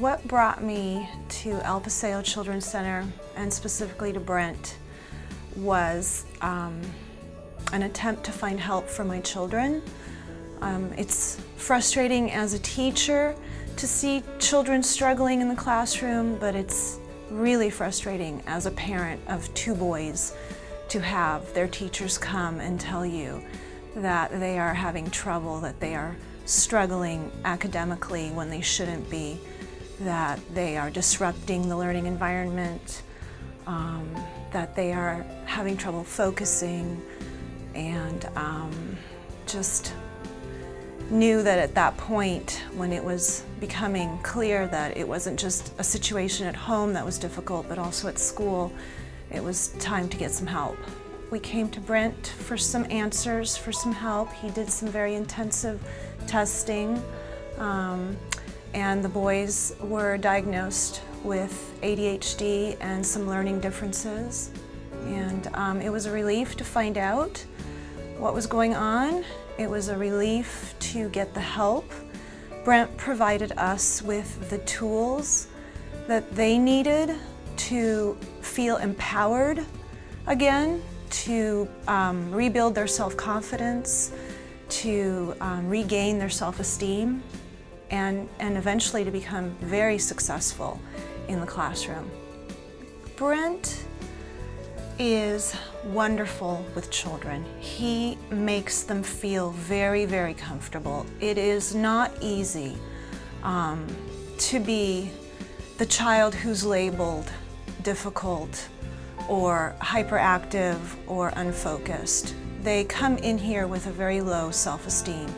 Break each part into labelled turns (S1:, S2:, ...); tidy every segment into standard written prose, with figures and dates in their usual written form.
S1: What brought me to El Paseo Children's Center, and specifically to Brent, was an attempt to find help for my children. It's frustrating as a teacher to see children struggling in the classroom, but it's really frustrating as a parent of two boys to have their teachers come and tell you that they are having trouble, that they are struggling academically when they shouldn't be, that they are disrupting the learning environment, that they are having trouble focusing, and just knew that at that point, when it was becoming clear that it wasn't just a situation at home that was difficult, but also at school, it was time to get some help. We came to Brent for some answers, for some help. He did some very intensive testing, and the boys were diagnosed with ADHD and some learning differences. And it was a relief to find out what was going on. It was a relief to get the help. Brent provided us with the tools that they needed to feel empowered again, to rebuild their self-confidence, to regain their self-esteem, and eventually to become very successful in the classroom. Brent is wonderful with children. He makes them feel very, very comfortable. It is not easy to be the child who's labeled difficult or hyperactive or unfocused. They come in here with a very low self-esteem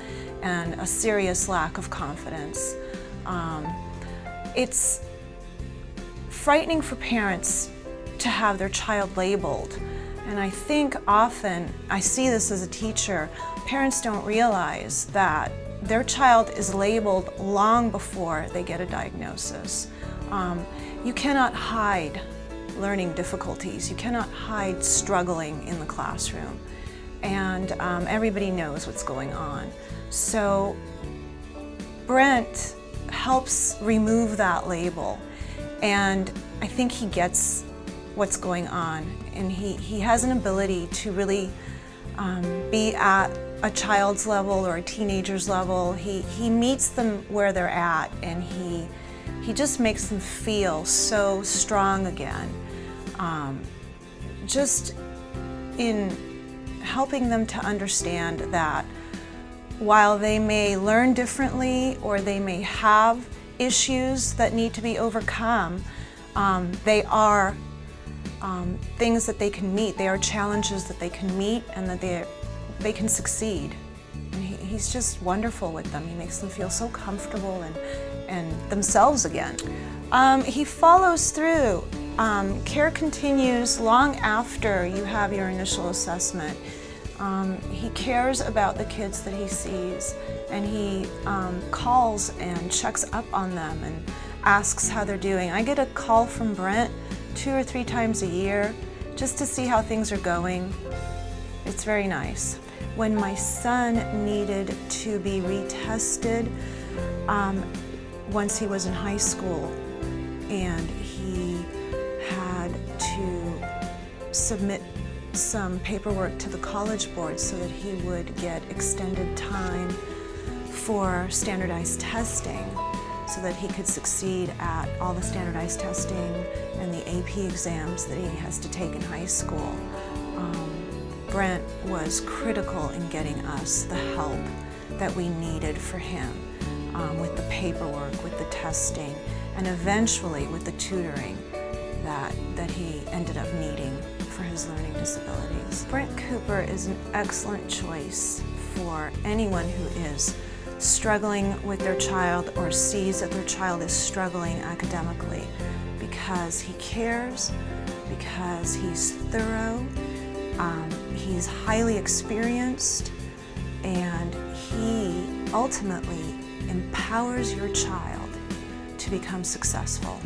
S1: and a serious lack of confidence. It's frightening for parents to have their child labeled. And I think often, I see this as a teacher, parents don't realize that their child is labeled long before they get a diagnosis. You cannot hide learning difficulties. You cannot hide struggling in the classroom. And everybody knows what's going on. So Brent helps remove that label. And I think he gets what's going on. And he has an ability to really be at a child's level or a teenager's level. He meets them where they're at, and he just makes them feel so strong again. Just in helping them to understand that while they may learn differently or they may have issues that need to be overcome, they are things that they can meet. They are challenges that they can meet, and that they can succeed. And he's just wonderful with them. He makes them feel so comfortable and themselves again. He follows through. Care continues long after you have your initial assessment. He cares about the kids that he sees, and he calls and checks up on them and asks how they're doing. I get a call from Brent 2 or 3 times a year just to see how things are going. It's very nice. When my son needed to be retested once he was in high school, and he had to submit some paperwork to the college board so that he would get extended time for standardized testing, so that he could succeed at all the standardized testing and the AP exams that he has to take in high school. Brent was critical in getting us the help that we needed for him with the paperwork, with the testing, and eventually with the tutoring that he ended up needing for his learning disabilities. Brent Cooper is an excellent choice for anyone who is struggling with their child or sees that their child is struggling academically, because he cares, because he's thorough, he's highly experienced, and he ultimately empowers your child to become successful.